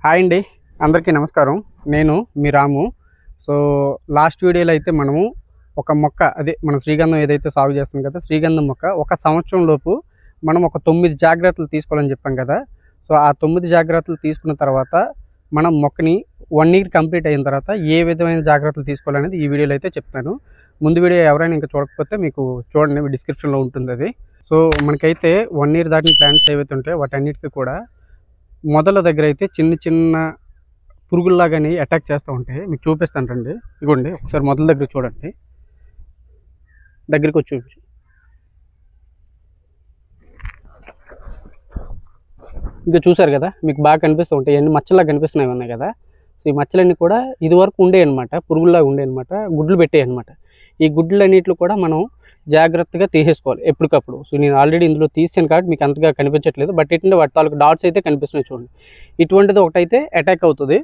Hi అండి, అందరికీ నమస్కారం. నేను మీ రాము. సో లాస్ట్ వీడియోలో అయితే మనము ఒక మొక్క, అదే మన శ్రీగంధం ఏదైతే సాగు చేస్తాం కదా, శ్రీగంధం మొక్క ఒక సంవత్సరం లోపు మనం ఒక 9 జాగ్రత్తలు తీసుకోవాలని చెప్పాం కదా. సో ఆ 9 జాగ్రత్తలు తీసుకున్న తర్వాత మనం మొక్కని 1 ఇయర్ కంప్లీట్ అయిన తర్వాత ఏ విధమైన జాగ్రత్తలు తీసుకోవాలనేది ఈ వీడియోలో అయితే చెప్తాను. ముందు వీడియో ఎవరైనా ఇంకా చూడకపోతే మీకు చూడండి, డిస్క్రిప్షన్లో ఉంటుంది అది. సో మనకైతే 1 ఇయర్ దాటిన ప్లాంట్స్ ఏవైతే ఉంటాయో వాటన్నిటికీ కూడా మొదల దగ్గర అయితే చిన్న చిన్న పురుగుల్లాగాని అటాక్ చేస్తూ ఉంటాయి. మీకు చూపిస్తాను రండి. ఇగోండి, ఒకసారి మొదల దగ్గర చూడండి, దగ్గరికి వచ్చి చూపించు. ఇంకా చూసారు కదా, మీకు బాగా కనిపిస్తూ ఉంటాయి. ఇవన్నీ మచ్చలా కనిపిస్తున్నాయి ఉన్నాయి కదా. సో ఈ మచ్చలన్నీ కూడా ఇదివరకు ఉండే అనమాట, పురుగుల్లాగా ఉండే అనమాట, గుడ్లు పెట్టాయి అనమాట. ఈ గుడ్లన్నింటిలో కూడా మనం జాగ్రత్తగా తీసేసుకోవాలి ఎప్పటికప్పుడు. సో నేను ఆల్రెడీ ఇందులో తీసాను కాబట్టి మీకు అంతగా కనిపించట్లేదు, బట్ ఏంటంటే వాటి తాలూకు డాట్స్ అయితే కనిపిస్తున్నాయి చూడండి. ఇటువంటిది ఒకటైతే అటాక్ అవుతుంది.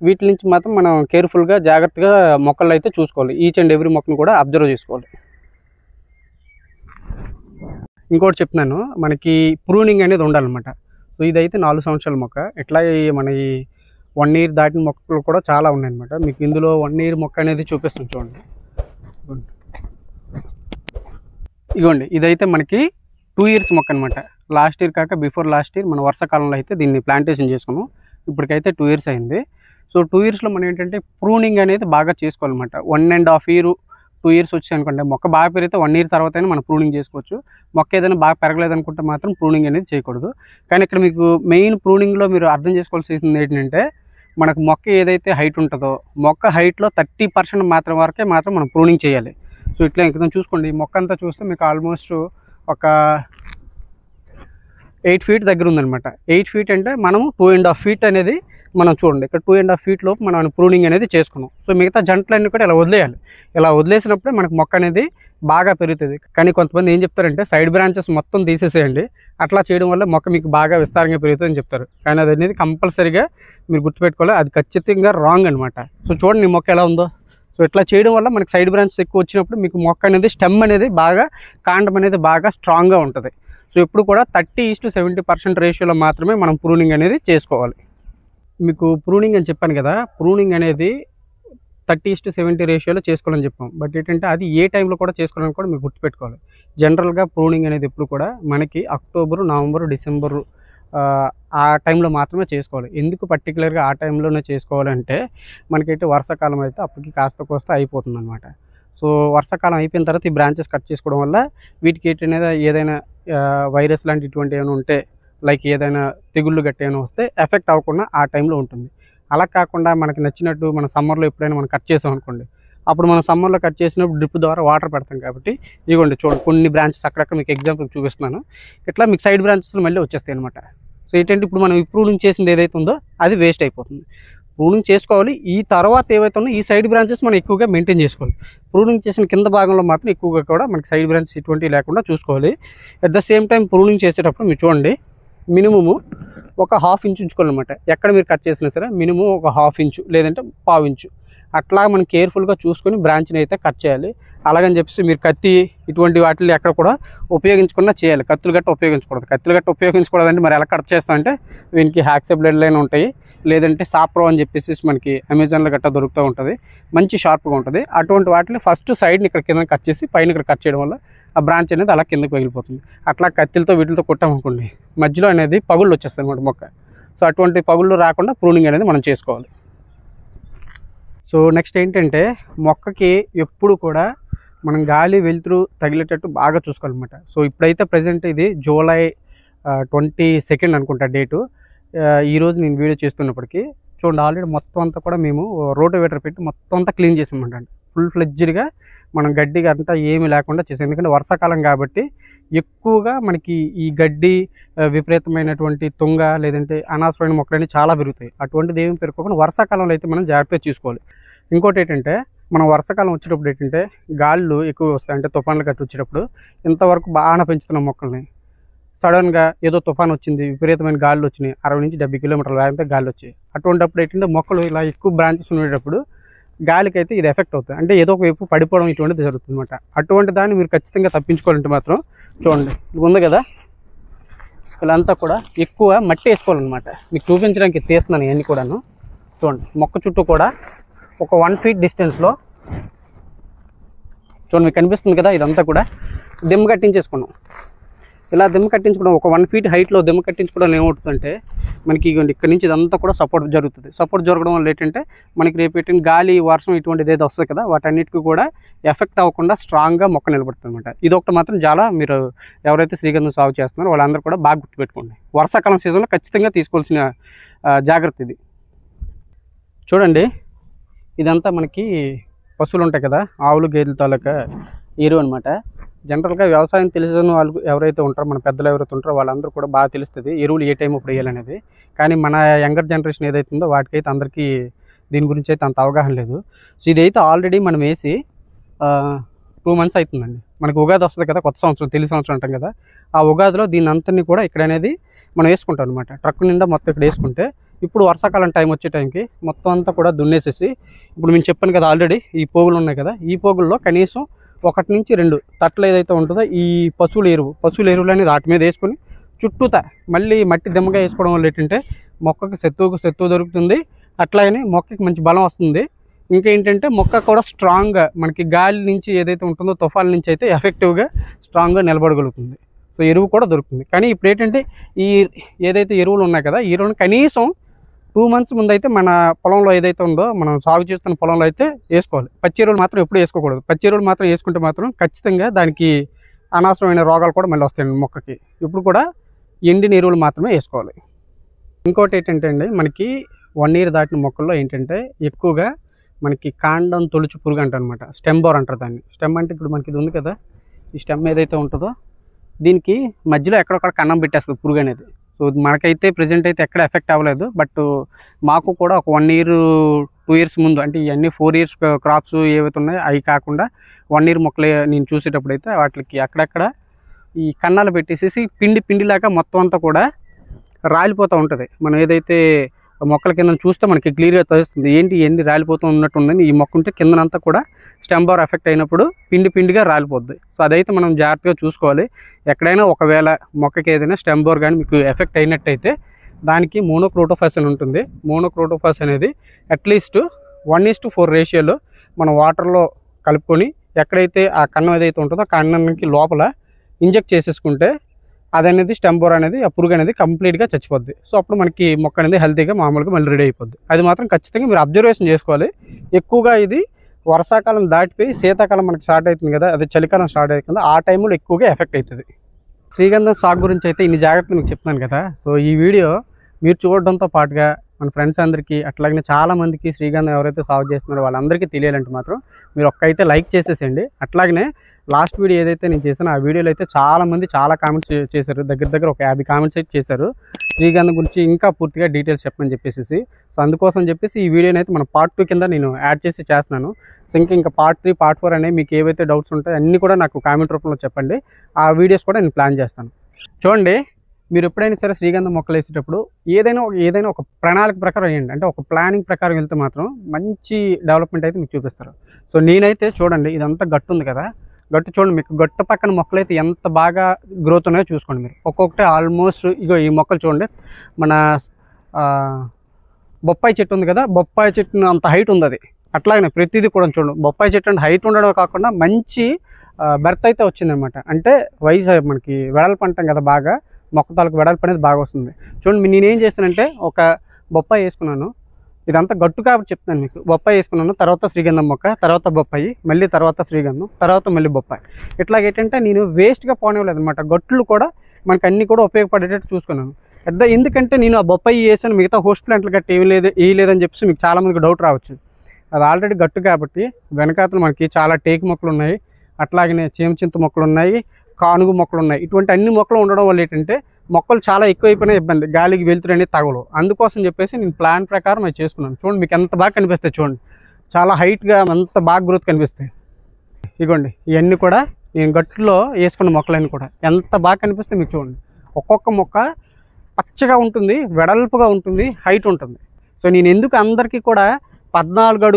వీటి నుంచి మాత్రం మనం కేర్ఫుల్గా జాగ్రత్తగా మొక్కలు అయితే చూసుకోవాలి. ఈచ్ అండ్ ఎవ్రీ మొక్కను కూడా అబ్జర్వ్ చేసుకోవాలి. ఇంకోటి చెప్తున్నాను, మనకి ప్రూనింగ్ అనేది ఉండాలన్నమాట. సో ఇదైతే 4 సంవత్సరాల మొక్క. ఇట్లాగే మన ఈ 1 ఇయర్ దాటిన మొక్కలు కూడా చాలా ఉన్నాయన్నమాట. మీకు ఇందులో 1 ఇయర్ మొక్క అనేది చూపిస్తాను చూడండి. ఇగోండి, ఇదైతే మనకి 2 ఇయర్స్ మొక్క అనమాట. లాస్ట్ ఇయర్ కాక బిఫోర్ లాస్ట్ ఇయర్ మన వర్షాకాలంలో అయితే దీన్ని ప్లాంటేషన్ చేసుకున్నాం. ఇప్పటికైతే 2 ఇయర్స్ అయింది. సో 2 ఇయర్స్లో మనం ఏంటంటే ప్రూనింగ్ అనేది బాగా చేసుకోవాలన్నమాట. 1.5 ఇయర్ 2 ఇయర్స్ వచ్చాయి అనుకోండి, మొక్క బాగా పెరిగితే 1 ఇయర్ తర్వాత అయినా మనం ప్రూనింగ్ చేసుకోవచ్చు. మొక్క ఏదైనా బాగా పెరగలేదు అనుకుంటే మాత్రం ప్రూనింగ్ అనేది చేయకూడదు. కానీ ఇక్కడ మీకు మెయిన్ ప్రూనింగ్లో మీరు అర్థం చేసుకోవాల్సింది ఏంటంటే, మనకు మొక్క ఏదైతే హైట్ ఉంటుందో మొక్క హైట్లో 30% మాత్రం మనం ప్రూనింగ్ చేయాలి. సో ఇట్లా ఇంకా చూసుకోండి, ఈ మొక్క అంతా చూస్తే మీకు ఆల్మోస్ట్ ఒక 8 ఫీట్ దగ్గర ఉందన్నమాట. 8 ఫీట్ అంటే మనము 2.5 ఫీట్ అనేది మనం చూడండి, ఇక్కడ 2.5 ఫీట్ లోపు మనం ప్రూనింగ్ అనేది చేసుకున్నాం. సో మిగతా జంటలన్నీ కూడా ఇలా వదిలేయాలి. ఇలా వదిలేసినప్పుడే మనకు మొక్క అనేది బాగా పెరుగుతుంది. కానీ కొంతమంది ఏం చెప్తారంటే సైడ్ బ్రాంచెస్ మొత్తం తీసేసేయండి, అట్లా చేయడం వల్ల మొక్క మీకు బాగా విస్తారంగా పెరుగుతుందని చెప్తారు. కానీ అది అనేది కంపల్సరీగా మీరు గుర్తుపెట్టుకోవాలి, అది ఖచ్చితంగా రాంగ్ అనమాట. సో చూడండి ఈ మొక్క ఎలా ఉందో. సో ఇట్లా చేయడం వల్ల మనకి సైడ్ బ్రాంచెస్ ఎక్కువ వచ్చినప్పుడు మీకు మొక్క అనేది స్టెమ్ అనేది బాగా, కాండం అనేది బాగా స్ట్రాంగ్గా ఉంటుంది. సో ఇప్పుడు కూడా 30:70% రేషియోలో మాత్రమే మనం ప్రూనింగ్ అనేది చేసుకోవాలి. మీకు ప్రూనింగ్ అని చెప్పాను కదా, ప్రూనింగ్ అనేది 30:70 రేషియోలో చేసుకోవాలని చెప్పాం. బట్ ఏంటంటే అది ఏ టైంలో కూడా చేసుకోవాలని కూడా మీకు గుర్తుపెట్టుకోవాలి. జనరల్గా ప్రూనింగ్ అనేది ఎప్పుడు కూడా మనకి అక్టోబరు, నవంబరు, డిసెంబరు ఆ టైంలో మాత్రమే చేసుకోవాలి. ఎందుకు పర్టికులర్గా ఆ టైంలోనే చేసుకోవాలంటే, మనకైతే వర్షాకాలం అయితే అప్పటికి కాస్త కోస్త అయిపోతుంది అనమాట. సో వర్షాకాలం అయిపోయిన తర్వాత ఈ బ్రాంచెస్ కట్ చేసుకోవడం వల్ల వీటికి ఏంటనేది ఏదైనా వైరస్ లాంటి ఇటువంటి ఏమైనా ఉంటే, లైక్ ఏదైనా తెగుళ్ళు గట్టి ఏమైనా వస్తే ఎఫెక్ట్ అవ్వకుండా ఆ టైంలో ఉంటుంది. అలా కాకుండా మనకి నచ్చినట్టు మన సమ్మర్లో ఎప్పుడైనా మనం కట్ చేసాం అనుకోండి, అప్పుడు మనం సమ్మర్లో కట్ చేసినప్పుడు డ్రిప్ ద్వారా వాటర్ పెడతాం కాబట్టి ఇదిగోండి చూడండి, కొన్ని బ్రాంచెస్ అక్కడక్కడ మీకు ఎగ్జాంపుల్ చూపిస్తున్నాను. ఇట్లా మీకు సైడ్ బ్రాంచెస్ మళ్ళీ వచ్చేస్తాయి అనమాట. సో ఏంటంటే ఇప్పుడు మనం ప్రూనింగ్ చేసింది ఏదైతే ఉందో అది వేస్ట్ అయిపోతుంది. ప్రూనింగ్ చేసుకోవాలి. ఈ తర్వాత ఏవైతే ఉన్నాయో ఈ సైడ్ బ్రాంచెస్ మనం ఎక్కువగా మెయింటైన్ చేసుకోవాలి. ప్రూనింగ్ చేసిన కింద భాగంలో మాత్రం ఎక్కువగా కూడా మనకి సైడ్ బ్రాంచెస్ ఇటువంటివి లేకుండా చూసుకోవాలి. At the same time pruning చేసేటప్పుడు మీరు చూడండి, మినిమము ఒక 1/2 ఇంచ్ ఉంచుకోవాలన్నమాట. ఎక్కడ మీరు కట్ చేసినా సరే మినిమం ఒక 1/2 ఇంచు లేదంటే 1/4 ఇంచు అట్లా మనం కేర్ఫుల్గా చూసుకొని బ్రాంచ్ని అయితే కట్ చేయాలి. అలాగని చెప్పేసి మీరు కత్తి ఇటువంటి వాటిని ఎక్కడ కూడా ఉపయోగించకుండా చేయాలి. కత్తులు గట్ట ఉపయోగించకూడదు. కత్తులు గట్ట ఉపయోగించకూడదంటే మరి ఎలా కట్ చేస్తామంటే, దీనికి హ్యాక్సే బ్లేడ్ లైన్ ఉంటాయి, లేదంటే సాప్రో అని చెప్పేసి మనకి అమెజాన్లో గట్ట దొరుకుతూ ఉంటుంది, మంచి షార్ప్గా ఉంటుంది. అటువంటి వాటిని ఫస్ట్ సైడ్ని ఇక్కడ కింద కట్ చేసి పైన ఇక్కడ కట్ చేయడం వల్ల ఆ బ్రాంచ్ అనేది అలా కిందకి పగిలిపోతుంది. అట్లా కత్తిలతో వీటితో కొట్టామనుకోండి, మధ్యలో అనేది పగుళ్ళు వచ్చేస్తాయి అన్నమాట మొక్క. సో అటువంటి పగుళ్ళు రాకుండా ప్రూనింగ్ అనేది మనం చేసుకోవాలి. సో నెక్స్ట్ ఏంటంటే, మొక్కకి ఎప్పుడు కూడా మనం గాలి వెలుతురు తగిలేటట్టు బాగా చూసుకోవాలన్నమాట. సో ఇప్పుడైతే ప్రజెంట్ ఇది జూలై 22 అనుకుంటా డేటు. ఈరోజు నేను వీడియో చేస్తున్నప్పటికీ చూడండి, ఆల్రెడీ మొత్తం అంతా కూడా మేము రోటోవేటర్ పెట్టి మొత్తం అంతా క్లీన్ చేసామంట. ఫుల్ ఫ్లెడ్జ్డ్గా మనం గడ్డిగా అంతా ఏమీ లేకుండా చేసాం. ఎందుకంటే వర్షాకాలం కాబట్టి ఎక్కువగా మనకి ఈ గడ్డి, విపరీతమైనటువంటి తుంగ లేదంటే అనవసరమైన మొక్కలన్నీ చాలా పెరుగుతాయి. అటువంటిది ఏమి పెరుకోకుండా వర్షాకాలంలో అయితే మనం జాగ్రత్తగా చూసుకోవాలి. ఇంకోటి ఏంటంటే, మనం వర్షాకాలం వచ్చేటప్పుడు ఏంటంటే గాళ్ళు ఎక్కువ వస్తాయి. అంటే తుఫాన్లు గట్టి వచ్చేటప్పుడు ఇంతవరకు బాగా పెంచుతున్నాం మొక్కల్ని, సడన్గా ఏదో తుఫాన్ వచ్చింది, విపరీతమైన గాళ్ళు వచ్చినాయి, 60-70 కిలోమీటర్ల వేగంతో గాలి వచ్చాయి. అటువంటిప్పుడు ఏంటంటే మొక్కలు ఇలా ఎక్కువ బ్రాంచెస్ ఉండేటప్పుడు గాలికి అయితే ఇది ఎఫెక్ట్ అవుతుంది. అంటే ఏదో ఒక వైపు పడిపోవడం ఇటువంటిది జరుగుతుంది అనమాట. అటువంటి దాన్ని మీరు ఖచ్చితంగా తప్పించుకోవాలంటే మాత్రం చూడండి, ఇది ఉంది కదా, ఇలా అంతా కూడా ఎక్కువ మట్టి వేసుకోవాలన్నమాట. మీకు చూపించడానికి తీస్తున్నాను ఇవన్నీ కూడాను. చూడండి మొక్క చుట్టూ కూడా ఒక 1 feet డిస్టెన్స్లో చూడండి మీకు కనిపిస్తుంది కదా, ఇదంతా కూడా దిమ్మ కట్టించేసుకున్నాం. ఇలా దిమ్మ కట్టించుకోవడం ఒక 1 feet హైట్లో దిమ్మ కట్టించుకోవడం ఏమవుతుందంటే మనకి ఇక్కడ నుంచి ఇదంతా కూడా సపోర్ట్ జరుగుతుంది. సపోర్ట్ జరగడం వల్ల ఏంటంటే మనకి రేపు పెట్టిన గాలి వర్షం ఇటువంటిది ఏదో వస్తుంది కదా, వాటన్నిటికీ కూడా ఎఫెక్ట్ అవ్వకుండా స్ట్రాంగ్గా మొక్క నిలబడుతుంది అనమాట. ఇది ఒకటి మాత్రం చాలా మీరు ఎవరైతే శ్రీగంధం సాగు చేస్తున్నారో వాళ్ళందరూ కూడా బాగా గుర్తుపెట్టుకోండి. వర్షాకాలం సీజన్లో ఖచ్చితంగా తీసుకోవాల్సిన జాగ్రత్త ఇది. చూడండి ఇదంతా మనకి పశువులు ఉంటాయి కదా, ఆవులు గేదెల తాలూకా ఎరువు అనమాట. జనరల్గా వ్యవసాయం తెలిసిన వాళ్ళు ఎవరైతే ఉంటారో, మన పెద్దలు ఎవరైతే ఉంటారో వాళ్ళందరూ కూడా బాగా తెలుస్తుంది ఎరువులు ఏ టైం అప్పుడు వేయాలనేది. కానీ మన యంగర్ జనరేషన్ ఏదైతే ఉందో వాటికైతే అందరికీ దీని గురించి అయితే అంత అవగాహన లేదు. సో ఇదైతే ఆల్రెడీ మనం వేసి 2 months అవుతుందండి. మనకు ఉగాది వస్తుంది కదా, కొత్త సంవత్సరం, తెలుగు సంవత్సరం అంటాం కదా, ఆ ఉగాదిలో దీన్ని అంతని కూడా ఇక్కడ అనేది మనం వేసుకుంటాం అనమాట. ట్రక్ నిండా మొత్తం ఇక్కడ వేసుకుంటే ఇప్పుడు వర్షాకాలం టైం వచ్చే టైంకి మొత్తం అంతా కూడా దున్నేసేసి, ఇప్పుడు నేను చెప్పాను కదా ఆల్రెడీ ఈ పోగులు ఉన్నాయి కదా, ఈ పోగుల్లో కనీసం 1 నుంచి 2 తట్టలు ఏదైతే ఉంటుందో ఈ పశువుల ఎరువులు అనేది వాటి మీద వేసుకొని చుట్టూతా మళ్ళీ మట్టి దిమ్మగా వేసుకోవడం వల్ల ఏంటంటే మొక్కకి సత్తువు దొరుకుతుంది, అట్లాగనే మొక్కకి మంచి బలం వస్తుంది. ఇంకా ఏంటంటే మొక్క కూడా స్ట్రాంగ్గా మనకి గాలి నుంచి ఏదైతే ఉంటుందో తుఫాల నుంచి అయితే ఎఫెక్టివ్గా స్ట్రాంగ్గా నిలబడగలుగుతుంది. సో ఎరువు కూడా దొరుకుతుంది. కానీ ఇప్పుడు ఏంటంటే ఈ ఏదైతే ఎరువులు ఉన్నాయి కదా, ఈ ఎరువులు కనీసం 2 months ముందు అయితే మన పొలంలో ఏదైతే ఉందో మనం సాగు చేస్తున్న పొలంలో అయితే వేసుకోవాలి. పచ్చి ఎరువులు మాత్రం ఎప్పుడు వేసుకోకూడదు. పచ్చి ఎరువులు మాత్రం వేసుకుంటే మాత్రం ఖచ్చితంగా దానికి అనవసరమైన రోగాలు కూడా మళ్ళీ వస్తాయండి మొక్కకి. ఇప్పుడు కూడా ఎండిన ఎరువులు మాత్రమే వేసుకోవాలి. ఇంకోటి ఏంటంటే అండి, మనకి 1 year దాటిన మొక్కల్లో ఏంటంటే ఎక్కువగా మనకి కాండం తొలుచు పురుగు అంటారనమాట. స్టెమ్ బోర్ అంటారు దాన్ని. స్టెమ్ అంటే ఇప్పుడు మనకి ఇది ఉంది కదా, ఈ స్టెమ్ ఏదైతే ఉంటుందో దీనికి మధ్యలో ఎక్కడొక్కడ కన్నం పెట్టేస్తుంది పురుగు అనేది. సో మనకైతే ప్రజెంట్ అయితే ఎక్కడ ఎఫెక్ట్ అవ్వలేదు. బట్ మాకు కూడా ఒక 1 year 2 years ముందు, అంటే ఇవన్నీ 4 years క్రాప్స్ ఏవైతే ఉన్నాయో అవి కాకుండా 1 year మొక్కలు నేను చూసేటప్పుడు అయితే వాటికి అక్కడక్కడ ఈ కన్నాలు పెట్టేసేసి పిండిలాగా మొత్తం అంతా కూడా రాలిపోతూ ఉంటుంది. మనం ఏదైతే మొక్కల కింద చూస్తే మనకి క్లియర్గా తెలుస్తుంది ఏంటి ఎన్ని రాలిపోతూ ఉన్నట్టు ఉందని. ఈ మొక్క ఉంటే కిందనంతా కూడా స్టెమ్ బోర్ ఎఫెక్ట్ అయినప్పుడు పిండిగా రాలిపోద్ది. సో అదైతే మనం జాగ్రత్తగా చూసుకోవాలి. ఎక్కడైనా ఒకవేళ మొక్కకి ఏదైనా స్టెమ్ బోర్ కానీ మీకు ఎఫెక్ట్ అయినట్టయితే దానికి మోనోక్రోటోఫాస్ అని ఉంటుంది. మోనోక్రోటోఫాస్ అనేది అట్లీస్ట్ 1:4 రేషియోలో మనం వాటర్లో కలుపుకొని ఎక్కడైతే ఆ కన్నం ఏదైతే ఉంటుందో ఆ కన్నానికి లోపల ఇంజెక్ట్ చేసేసుకుంటే అదనేది స్టెమ్ బోర్ అనేది ఆ పురుగు అనేది కంప్లీట్గా చచ్చిపోద్ది. సో అప్పుడు మనకి మొక్క అనేది హెల్తీగా మామూలుగా మళ్ళీ రెడీ అయిపోద్ది. అది మాత్రం ఖచ్చితంగా మీరు అబ్జర్వేషన్ చేసుకోవాలి. ఎక్కువగా ఇది వర్షాకాలం దాటిపోయి శీతాకాలం మనకి స్టార్ట్ అవుతుంది కదా, అది చలికాలం స్టార్ట్ అవుతుంది, ఆ టైంలో ఎక్కువగా ఎఫెక్ట్ అవుతుంది. శ్రీగంధం సాగు గురించి అయితే ఇన్ని జాగ్రత్తలు మీకు చెప్తున్నాను కదా. సో ఈ వీడియో మీరు చూడడంతో పాటుగా మన ఫ్రెండ్స్ అందరికీ అట్లాగే చాలామందికి శ్రీగంధం ఎవరైతే సాగు చేస్తున్నారో వాళ్ళందరికీ తెలియాలంటే మాత్రం మీరు ఒక్కైతే లైక్ చేసేసేయండి. అట్లాగనే లాస్ట్ వీడియో ఏదైతే నేను చేశానో ఆ వీడియోలో అయితే చాలామంది చాలా కామెంట్స్ చేశారు. దగ్గర ఒక 50 కామెంట్స్ అయితే చేశారు శ్రీగంధం గురించి ఇంకా పూర్తిగా డీటెయిల్స్ చెప్పమని చెప్పేసి. సో అందుకోసం చెప్పేసి ఈ వీడియోని అయితే మన part 2 కింద నేను యాడ్ చేసి చేస్తున్నాను. సో ఇంకా part 3 part 4 అనేవి మీకు ఏవైతే డౌట్స్ ఉంటాయో అన్నీ కూడా నాకు కామెంట్ రూపంలో చెప్పండి. ఆ వీడియోస్ కూడా నేను ప్లాన్ చేస్తాను. చూడండి, మీరు ఎప్పుడైనా సరే శ్రీగంధం మొక్కలు వేసేటప్పుడు ఏదైనా ఒక ప్రణాళిక ప్రకారం వేయండి. అంటే ఒక ప్లానింగ్ ప్రకారం వెళ్తే మాత్రం మంచి డెవలప్మెంట్ అయితే మీకు చూపిస్తారు. సో నేనైతే చూడండి ఇదంతా గట్టు ఉంది కదా, గట్టు చూడండి, మీకు గట్టు పక్కన మొక్కలు అయితే ఎంత బాగా గ్రోత్ ఉన్నాయో చూసుకోండి. మీరు ఒక్కొక్కటి ఆల్మోస్ట్ ఇగో ఈ మొక్కలు చూడండి, మన బొప్పాయి చెట్టు ఉంది కదా, బొప్పాయి చెట్టు అంత హైట్ ఉంది అది. అట్లాగనే ప్రతిదీ కూడా చూడండి, బొప్పాయి చెట్టు అంటే హైట్ ఉండడం కాకుండా మంచి బెర్త్ అయితే వచ్చిందనమాట. అంటే వయసు మనకి వెడల్పు అంటాం కదా, బాగా మొక్క తాలకు వెడల్పు అనేది బాగా వస్తుంది. చూడండి నేనేం చేస్తానంటే ఒక బొప్పాయి వేసుకున్నాను, ఇదంతా గట్టు కాబట్టి చెప్తాను మీకు. బొప్పాయి వేసుకున్నాను, తర్వాత శ్రీగంధం మొక్క, తర్వాత బొప్పాయి, మళ్ళీ తర్వాత శ్రీగంధం, తర్వాత మళ్ళీ బొప్పాయి. ఇట్లాగేంటంటే నేను వేస్ట్గా పోనివ్వలేదు అనమాట. గట్లు కూడా మనకు అన్నీ కూడా ఉపయోగపడేటట్టు చూసుకున్నాను. ఎందుకంటే నేను ఆ బొప్పాయి వేసాను, మిగతా హోస్ట్ ప్లాంట్లు గట్టి వేయలేదని చెప్పేసి మీకు చాలామందికి డౌట్ రావచ్చు. అది ఆల్రెడీ గట్టు కాబట్టి వెనకాతలు మనకి చాలా టేకు మొక్కలు ఉన్నాయి, అట్లాగనే చేమచింత మొక్కలు ఉన్నాయి, కానుగు మొక్కలు ఉన్నాయి. ఇటువంటి అన్ని మొక్కలు ఉండడం వల్ల ఏంటంటే మొక్కలు చాలా ఎక్కువైపోయినా ఇబ్బంది, గాలికి వెళ్తురు అనేది తగలు. అందుకోసం చెప్పేసి నేను ప్లాన్ ప్రకారం అది చేసుకున్నాను. చూడండి మీకు ఎంత బాగా కనిపిస్తాయి, చూడండి చాలా హైట్గా ఎంత బాగా గ్రోత్ కనిపిస్తాయి. ఇగోండి ఇవన్నీ కూడా నేను గట్టులో వేసుకున్న మొక్కలన్నీ కూడా ఎంత బాగా కనిపిస్తాయి మీకు. చూడండి ఒక్కొక్క మొక్క పచ్చగా ఉంటుంది, వెడల్పుగా ఉంటుంది, హైట్ ఉంటుంది. సో నేను ఎందుకు అందరికీ కూడా 14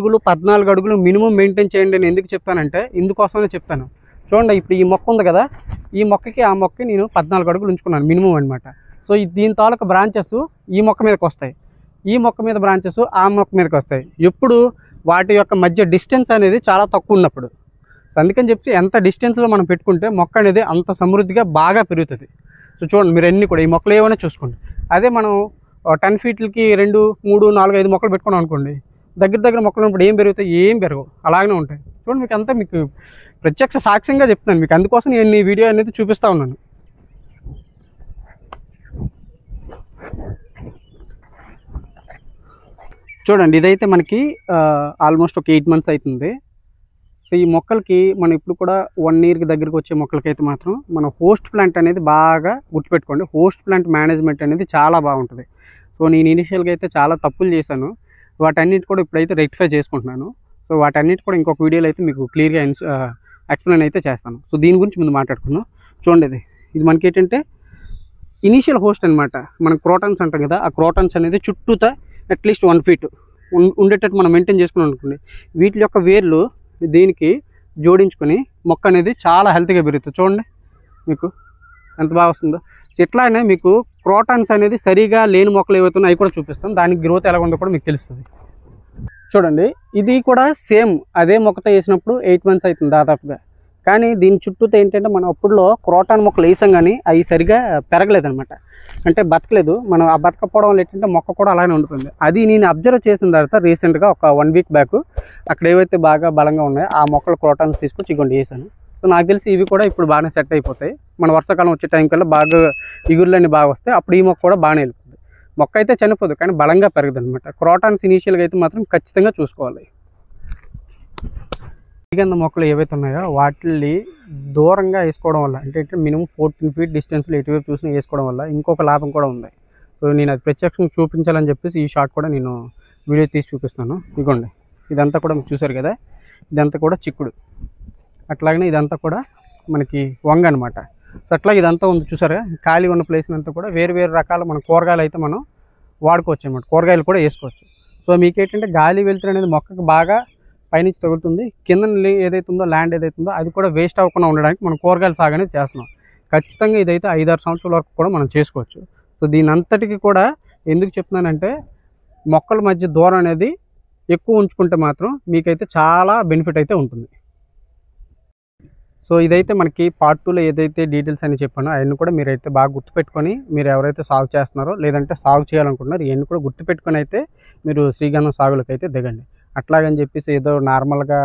అడుగులు మినిమం మెయింటైన్ చేయండి అని ఎందుకు చెప్తానంటే ఇందుకోసమే చెప్తాను. చూడండి ఇప్పుడు ఈ మొక్క ఉంది కదా, ఈ మొక్కకి ఆ మొక్కకి నేను 14 అడుగులు ఉంచుకున్నాను మినిమం అనమాట. సో దీని తాలూకా బ్రాంచెస్ ఈ మొక్క మీదకి వస్తాయి, ఈ మొక్క మీద బ్రాంచెస్ ఆ మొక్క మీదకి వస్తాయి. ఎప్పుడు వాటి యొక్క మధ్య డిస్టెన్స్ అనేది చాలా తక్కువ ఉన్నప్పుడు. అందుకని చెప్పి ఎంత డిస్టెన్స్లో మనం పెట్టుకుంటే మొక్క అనేది అంత సమృద్ధిగా బాగా పెరుగుతుంది. సో చూడండి మీరు ఎన్ని కూడా ఈ మొక్కలు ఏమైనా చూసుకోండి. అదే మనం 10 ఫీట్లకి 2, 3, 4, 5 మొక్కలు పెట్టుకున్నాం అనుకోండి, దగ్గర మొక్కలు ఉన్నప్పుడు ఏం పెరుగుతాయి, ఏం పెరగవు, అలాగనే ఉంటాయి. చూడండి మీకు అంతా మీకు ప్రత్యక్ష సాక్ష్యంగా చెప్తున్నాను మీకు, అందుకోసం నేను ఈ వీడియో అనేది చూపిస్తూ ఉన్నాను. చూడండి ఇదైతే మనకి ఆల్మోస్ట్ ఒక 8 months అవుతుంది. సో ఈ మొక్కలకి మనం ఇప్పుడు కూడా 1 yearకి దగ్గరికి వచ్చే మొక్కలకైతే మాత్రం మనం హోస్ట్ ప్లాంట్ అనేది బాగా గుర్తుపెట్టుకోండి. హోస్ట్ ప్లాంట్ మేనేజ్మెంట్ అనేది చాలా బాగుంటుంది. సో నేను ఇనిషియల్గా అయితే చాలా తప్పులు చేశాను, వాటన్నిటి కూడా ఇప్పుడైతే రెక్టిఫై చేసుకుంటున్నాను. సో వాటన్నిటి కూడా ఇంకొక వీడియోలో అయితే మీకు క్లియర్గా ఎక్స్ప్లెయిన్ అయితే చేస్తాను. సో దీని గురించి ముందు మాట్లాడుకుందాం. చూడండి ఇది మనకి ఏంటంటే ఇనీషియల్ హోస్ట్ అనమాట. మనం క్రోటన్స్ అంటాం కదా, ఆ క్రోటన్స్ అనేది చుట్టూతా అట్లీస్ట్ 1 feet ఉండేటట్టు మనం మెయింటైన్ చేసుకున్నాం అనుకోండి. వీటి యొక్క వేర్లు దీనికి జోడించుకొని మొక్క అనేది చాలా హెల్తీగా పెరుగుతుంది. చూడండి మీకు ఎంత బాగా వస్తుందో. ఇట్లానే మీకు క్రోటన్స్ అనేది సరిగా లేని మొక్కలు ఏవైతున్నాయో అవి కూడా చూపిస్తాం, దానికి గ్రోత్ ఎలా ఉందో కూడా మీకు తెలుస్తుంది. చూడండి ఇది కూడా సేమ్ అదే మొక్కతో వేసినప్పుడు 8 months అవుతుంది దాదాపుగా. కానీ దీని చుట్టూతో ఏంటంటే మనం అప్పుడులో క్రోటాన్ మొక్కలు వేసాం కానీ అవి సరిగా పెరగలేదనమాట, అంటే బతకలేదు. మనం ఆ బతకపోవడం వల్ల ఏంటంటే మొక్క కూడా అలానే ఉండిపోయింది. అది నేను అబ్జర్వ్ చేసిన తర్వాత రీసెంట్గా ఒక 1 week బ్యాక్ అక్కడ ఏవైతే బాగా బలంగా ఉన్నాయో ఆ మొక్కలు క్రోటాన్స్ తీసుకొచ్చి ఇగోండి వేసాను. సో నాకు తెలిసి ఇవి కూడా ఇప్పుడు బాగానే సెట్ అయిపోతాయి. మన వర్షాకాలం వచ్చే టైం కల్లా బాగా ఇగురులన్నీ బాగా వస్తాయి, అప్పుడు ఈ మొక్క కూడా బాగానే వెళ్ళిపోతుంది. మొక్క అయితే చనిపోదు కానీ బలంగా పెరగదు అనమాట. క్రోటాన్స్ ఇనీషియల్గా అయితే మాత్రం ఖచ్చితంగా చూసుకోవాలి. శ్రీగంధ మొక్కలు ఏవైతే ఉన్నాయో వాటిని దూరంగా వేసుకోవడం వల్ల అంటే మినిమం 14 feet డిస్టెన్స్లో ఎటువైపు చూసి వేసుకోవడం వల్ల ఇంకొక లాభం కూడా ఉంది. సో నేను అది ప్రత్యక్షంగా చూపించాలని చెప్పేసి ఈ షార్ట్ కూడా నేను వీడియో తీసి చూపిస్తాను. ఇదిగోండి ఇదంతా కూడా మీరు చూసారు కదా, ఇదంతా కూడా చిక్కుడు, అట్లాగనే ఇదంతా కూడా మనకి వంగ అనమాట. సో అట్లా ఇదంతా ఉంది చూసారా, ఖాళీ ఉన్న ప్లేస్ అంతా కూడా వేరు రకాల మన కూరగాయలు అయితే మనం వాడుకోవచ్చు అనమాట, కూరగాయలు కూడా వేసుకోవచ్చు. సో మీకేంటంటే గాలి వెలుతురు అనేది మొక్కకు బాగా పైనుంచి తగులుతుంది, కింద ఏదైతే ఉందో ల్యాండ్ ఏదైతే ఉందో అది కూడా వేస్ట్ అవ్వకుండా ఉండడానికి మనం కూరగాయల సాగు అనేది చేస్తున్నాం. ఖచ్చితంగా ఇదైతే 5-6 సంవత్సరాల వరకు కూడా మనం చేసుకోవచ్చు. సో దీని అంతటికి కూడా ఎందుకు చెప్తున్నానంటే మొక్కల మధ్య దూరం అనేది ఎక్కువ ఉంచుకుంటే మాత్రం మీకైతే చాలా బెనిఫిట్ అయితే ఉంటుంది. సో ఇదైతే మనకి పార్ట్ 2లో ఏదైతే డీటెయిల్స్ అని చెప్పానో అవన్నీ కూడా మీరైతే బాగా గుర్తుపెట్టుకొని మీరు ఎవరైతే సాగు చేస్తున్నారో లేదంటే సాగు చేయాలనుకుంటున్నారో ఇవన్నీ కూడా గుర్తుపెట్టుకొని అయితే మీరు శ్రీగంధం సాగులకు అయితే దిగండి. అట్లాగని చెప్పేసి ఏదో నార్మల్గా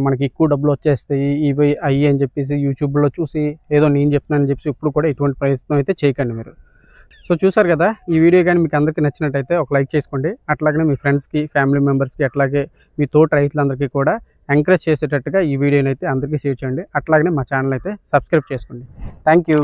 మనకి ఎక్కువ డబ్బులు వచ్చేస్తాయి ఇవి అయ్యి అని చెప్పేసి యూట్యూబ్లో చూసి ఏదో నేను చెప్తున్నానని చెప్పేసి ఇప్పుడు కూడా ఎటువంటి ప్రయత్నం అయితే చేయకండి మీరు. సో చూసారు కదా, ఈ వీడియో కానీ మీకు అందరికీ నచ్చినట్టయితే ఒక లైక్ చేసుకోండి. అట్లాగనే మీ ఫ్రెండ్స్కి, ఫ్యామిలీ మెంబర్స్కి, అట్లాగే మీ తోటి రైతులందరికీ కూడా ఎంకరేజ్ చేసేటట్టుగా ఈ వీడియోని అయితే అందరికీ షేర్ చేయండి. అట్లాగనే మా ఛానల్ అయితే సబ్స్క్రైబ్ చేసుకోండి. Thank you.